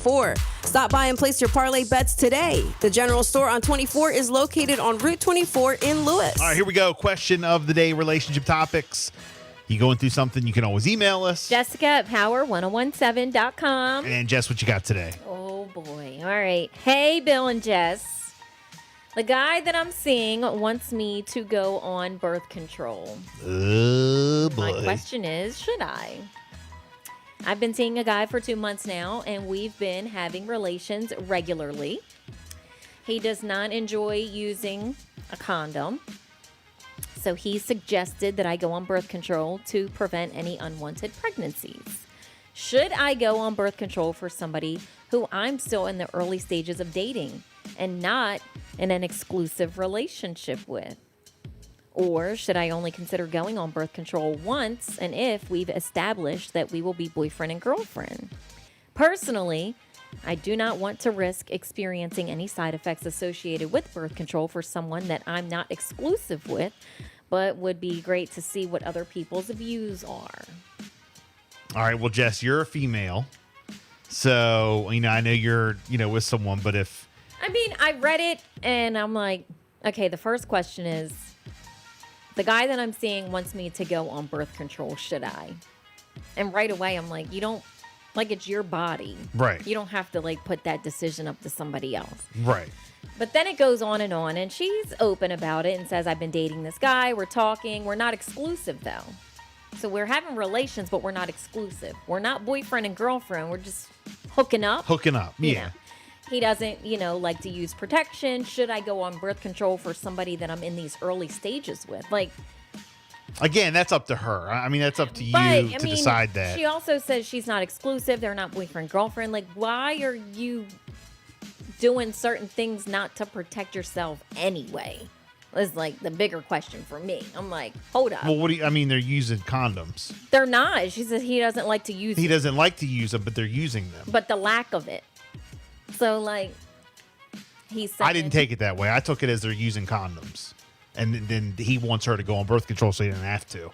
24. Stop by and place your parlay bets today. The General Store on 24 is located on Route 24 in Lewis. All right, here we go. Question of the day, relationship topics. You going through something, you can always email us. Jessica at power1017.com. And Jess, what you got today? Oh, boy. All right. Hey, Bill and Jess. The guy that I'm seeing wants me to go on birth control. Oh, boy. My question is, should I? I've been seeing a guy for 2 months now, and we've been having relations regularly. He does not enjoy using a condom, so he suggested that I go on birth control to prevent any unwanted pregnancies. Should I go on birth control for somebody who I'm still in the early stages of dating and not in an exclusive relationship with? Or should I only consider going on birth control once and if we've established that we will be boyfriend and girlfriend? Personally, I do not want to risk experiencing any side effects associated with birth control for someone that I'm not exclusive with, but would be great to see what other people's views are. All right, well, Jess, you're a female. So, I know you're, with someone, but if... I read it and I'm like, okay, the first question is, the guy that I'm seeing wants me to go on birth control, should I? And right away, I'm like, you don't, it's your body. Right. You don't have to, put that decision up to somebody else. Right. But then it goes on, and she's open about it and says, I've been dating this guy, we're talking, we're not exclusive, though. So we're having relations, but we're not exclusive. We're not boyfriend and girlfriend, we're just hooking up. Yeah. He doesn't, like to use protection. Should I go on birth control for somebody that I'm in these early stages with? Again, that's up to her. That's up to you to decide that. She also says she's not exclusive. They're not boyfriend, girlfriend. Why are you doing certain things not to protect yourself anyway? Is the bigger question for me. I'm like, hold up. Well, what do you, they're using condoms. They're not. She says he doesn't like to use them. He doesn't like to use them, but they're using them. But the lack of it. So, he's saying... I didn't take it that way. I took it as they're using condoms. And then he wants her to go on birth control so he doesn't have to.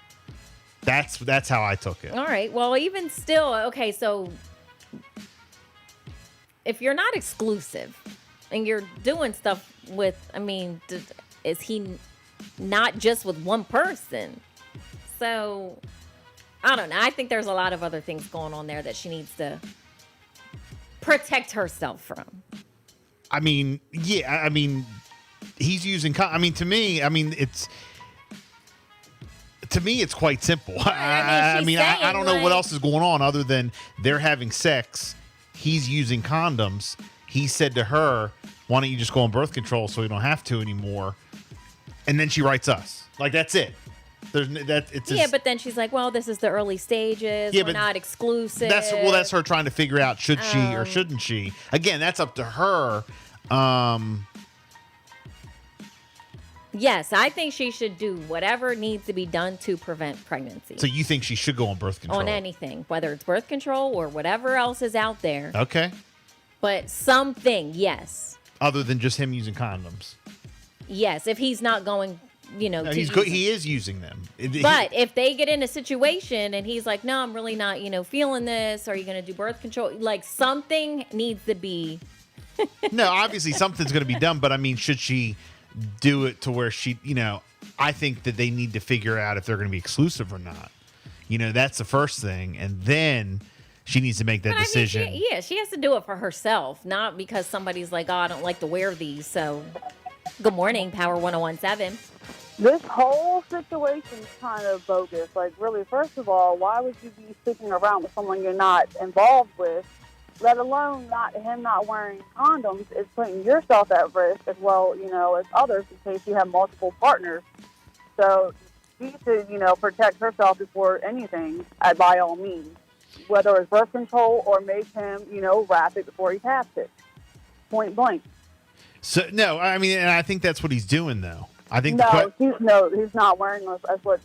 That's how I took it. All right. Well, even still, okay, so if you're not exclusive and you're doing stuff with, is he not just with one person? So, I don't know. I think there's a lot of other things going on there that she needs to protect herself from. Yeah, he's using to me, it's quite simple. I don't know what else is going on other than they're having sex. He's using condoms. He said to her, why don't you just go on birth control so you don't have to anymore? And then she writes us. That's it. But then she's like, well, this is the early stages. We're not exclusive. That's her trying to figure out should she or shouldn't she. Again, that's up to her. Yes, I think she should do whatever needs to be done to prevent pregnancy. So you think she should go on birth control? On anything, whether it's birth control or whatever else is out there. Okay. But something, yes. Other than just him using condoms. Yes, if he's not going, he is using them. But if they get in a situation and he's like, no, I'm really not, feeling this. Are you going to do birth control? Something needs to be. No, obviously something's going to be done. But should she do it to where she, I think that they need to figure out if they're going to be exclusive or not. That's the first thing. And then she needs to make that decision. She has to do it for herself, not because somebody's like, oh, I don't like to wear these. So good morning, Power 1017. This whole situation is kind of bogus. Really, first of all, why would you be sticking around with someone you're not involved with? Let alone him not wearing condoms is putting yourself at risk as well, as others in case you have multiple partners. So she should, protect herself before anything, by all means, whether it's birth control or make him, wrap it before he taps it. Point blank. So no, and I think that's what he's doing though. I think he's not wearing those. That's what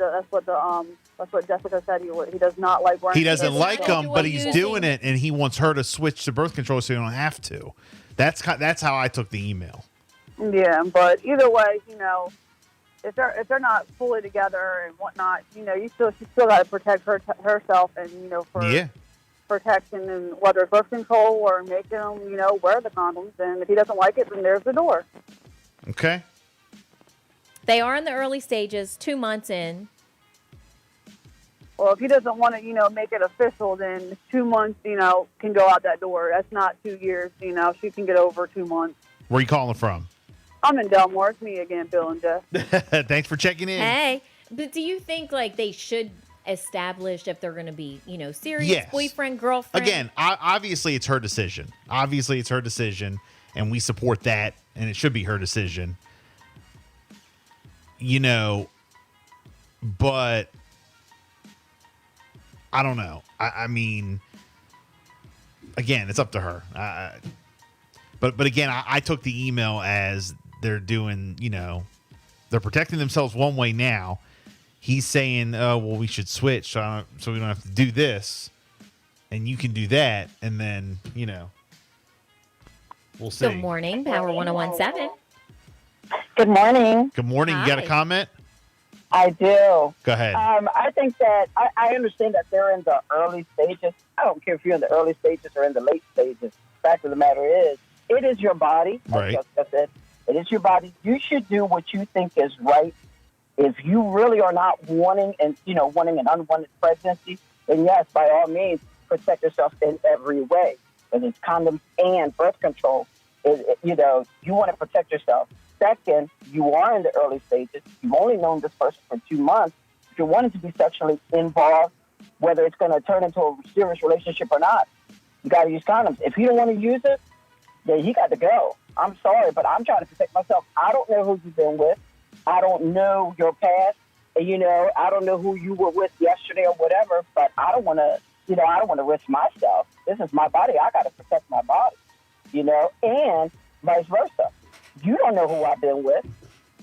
Jessica said. He does not like wearing. He doesn't like them, but he's doing it, and he wants her to switch to birth control so you don't have to. That's how I took the email. Yeah, but either way, if they're not fully together and whatnot, she still got to protect herself and protection, and whether it's birth control or making them, wear the condoms. And if he doesn't like it, then there's the door. Okay. They are in the early stages, 2 months in. Well, if he doesn't want to, make it official, then 2 months, can go out that door. That's not 2 years. She can get over 2 months. Where are you calling from? I'm in Delmore. It's me again, Bill and Jeff. Thanks for checking in. Hey, but do you think they should establish if they're going to be, serious Yes. boyfriend, girlfriend? Again, obviously it's her decision. And we support that, and it should be her decision. But I don't know. I mean, again, it's up to her. But again, I took the email as they're doing, they're protecting themselves one way now. He's saying, oh, well, we should switch so we don't have to do this. And you can do that. And then, we'll see. Good morning, Power 1017. Good morning. Good morning. Hi. You got a comment? I do. Go ahead. I think that I understand that they're in the early stages. I don't care if you're in the early stages or in the late stages. Fact of the matter is, it is your body. Right. Like I said, it is your body. You should do what you think is right. If you really are not wanting an unwanted pregnancy, then yes, by all means, protect yourself in every way. Whether it's condoms and birth control, you want to protect yourself. Second, you are in the early stages. You've only known this person for 2 months. If you're wanting to be sexually involved, whether it's going to turn into a serious relationship or not, you got to use condoms. If you don't want to use it, then he got to go. I'm sorry, but I'm trying to protect myself. I don't know who you've been with. I don't know your past. I don't know who you were with yesterday or whatever, but I don't want to risk myself. This is my body. I got to protect my body, and vice versa. You don't know who I've been with.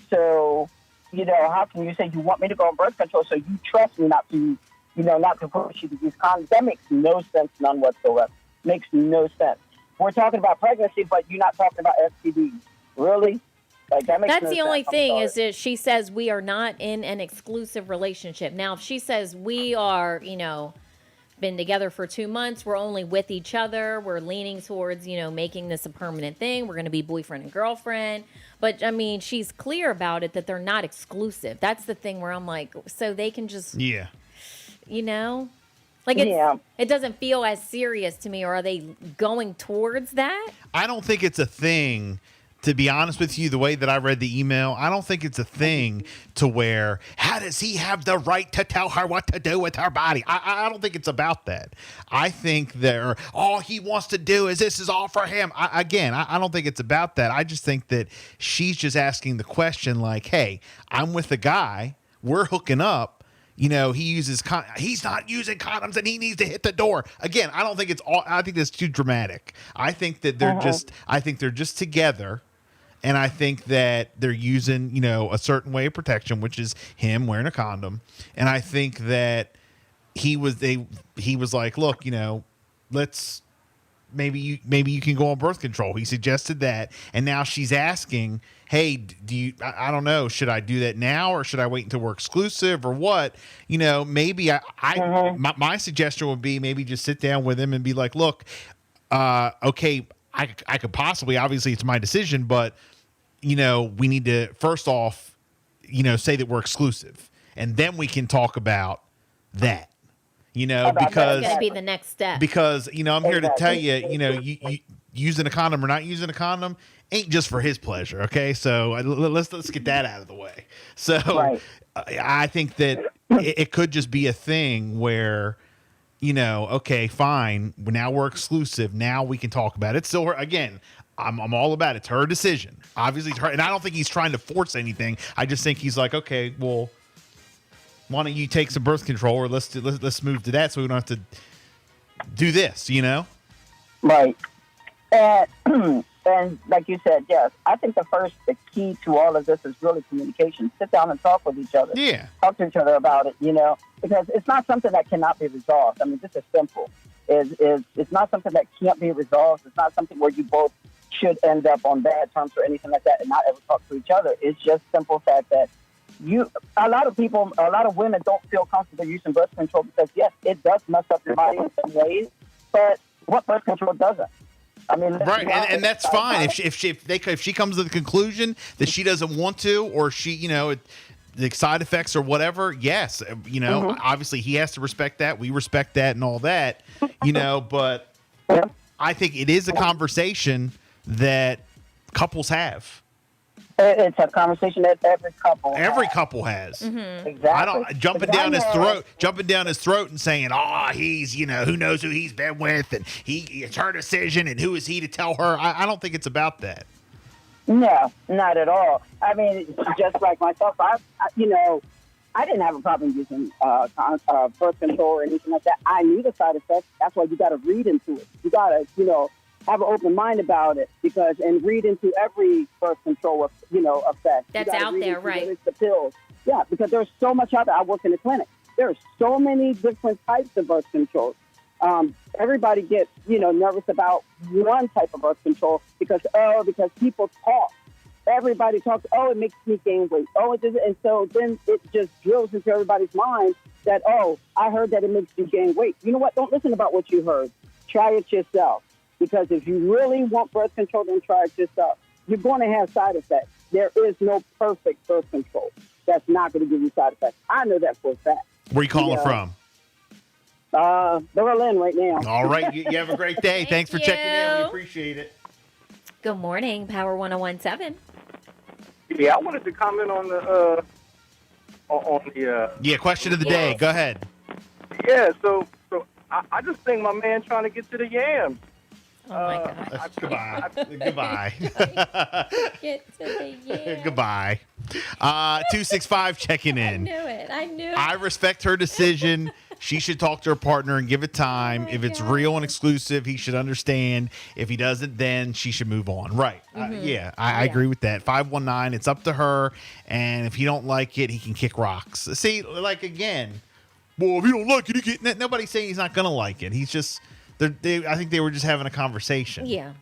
So, how can you say you want me to go on birth control so you trust me not to push you to use condoms? That makes no sense, none whatsoever. Makes no sense. We're talking about pregnancy, but you're not talking about STDs. Really? That makes That's no the sense. only I'm thing sorry. is that she says we are not in an exclusive relationship. Now, if she says we are, been together for 2 months, we're only with each other, we're leaning towards, making this a permanent thing, we're going to be boyfriend and girlfriend. But, I mean, she's clear about it that they're not exclusive. That's the thing where I'm like, so they can just, Yeah. It doesn't feel as serious to me, or are they going towards that? I don't think it's a thing, to be honest with you, the way that I read the email. I don't think it's a thing to where, how does he have the right to tell her what to do with her body? I don't think it's about that. I think all he wants to do is this is all for him. I don't think it's about that. I just think that she's just asking the question like, hey, I'm with a guy, we're hooking up. He uses he's not using condoms and he needs to hit the door. Again, I don't think I think that's too dramatic. I think that they're just together, and I think that they're using, a certain way of protection, which is him wearing a condom. And I think that he was like, look, let's maybe you can go on birth control. He suggested that, and now she's asking, hey, I don't know, should I do that now or should I wait until we're exclusive or what? Maybe my suggestion would be maybe just sit down with him and be like, look, okay, I could possibly, obviously it's my decision, but we need to first off, say that we're exclusive, and then we can talk about that. Because That's going to be the next step. Because, I'm here to tell you, you using a condom or not using a condom ain't just for his pleasure. Okay. So let's get that out of the way. So Right. I think that it could just be a thing where, okay, fine. Now we're exclusive. Now we can talk about it. It's still her. Again, I'm all about it. It's her decision. Obviously it's her. And I don't think he's trying to force anything. I just think he's like, okay, well, why don't you take some birth control, or let's move to that so we don't have to do this, Right. And like you said, yes, I think the key to all of this is really communication. Sit down and talk with each other. Yeah. Talk to each other about it, because it's not something that cannot be resolved. I mean, this is simple. It's not something that can't be resolved. It's not something where you both should end up on bad terms or anything like that and not ever talk to each other. It's just simple fact that a lot of women don't feel comfortable using birth control because, yes, it does mess up your body in some ways. But what birth control doesn't? I mean, Right, and that's fine if she comes to the conclusion that she doesn't want to, or she, the side effects or whatever. Yes, obviously he has to respect that. We respect that and all that, But I think it is a conversation that couples have. It's a conversation that every couple has. Exactly. I don't jumping down his throat and saying, he's, who knows who he's been with, and it's her decision, and who is he to tell her? I don't think it's about that. No, not at all. I mean, just like myself, I didn't have a problem using birth control or anything like that. I knew the side effects. That's why you got to read into it. You got to, have an open mind about it, and read into every birth control, effect. That's out there, right? It's the pills. Yeah, because there's so much out there. I work in the clinic. There are so many different types of birth control. Everybody gets, nervous about one type of birth control because people talk. Everybody talks, it makes me gain weight. And so then it just drills into everybody's mind that, I heard that it makes you gain weight. You know what? Don't listen about what you heard. Try it yourself. Because if you really want birth control, then try it yourself. You're going to have side effects. There is no perfect birth control that's not going to give you side effects. I know that for a fact. Where are you calling from? Berlin right now. All right. You have a great day. Thanks for checking in. We appreciate it. Good morning, Power 101.7. Yeah, I wanted to comment on the question of the day. Go ahead. Yeah, so I just think my man trying to get to the yams. Oh my gosh. Goodbye. Get to the yeah. Goodbye. 265 checking in. I knew it. I respect her decision. She should talk to her partner and give it time. If it's real and exclusive, he should understand. If he doesn't, then she should move on. Right. I agree with that. 519, it's up to her. And if he don't like it, he can kick rocks. See, again, well, if you don't like it, you can. Nobody's saying he's not going to like it. He's just, I think they were just having a conversation. Yeah.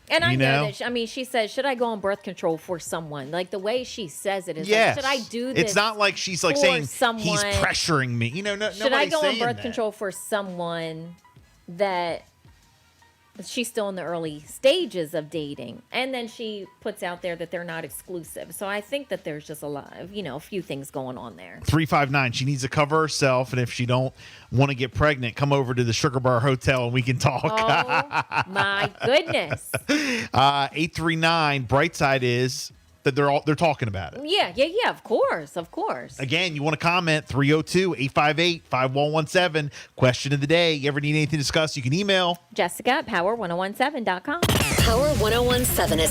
And I know that, she says, should I go on birth control for someone? Like the way she says it is, yes. Should I do this? It's not like she's saying someone, he's pressuring me. Should I go on birth control for someone that she's still in the early stages of dating? And then she puts out there that they're not exclusive. So I think that there's just a lot of, a few things going on there. 359, she needs to cover herself. And if she don't want to get pregnant, come over to the Sugar Bar Hotel and we can talk. Oh, my goodness. 839, bright side is that they're talking about it. Yeah, of course. Again, you want to comment, 302-858-5117. Question of the day. You ever need anything to discuss, you can email Jessica at power1017.com. Power 1017 is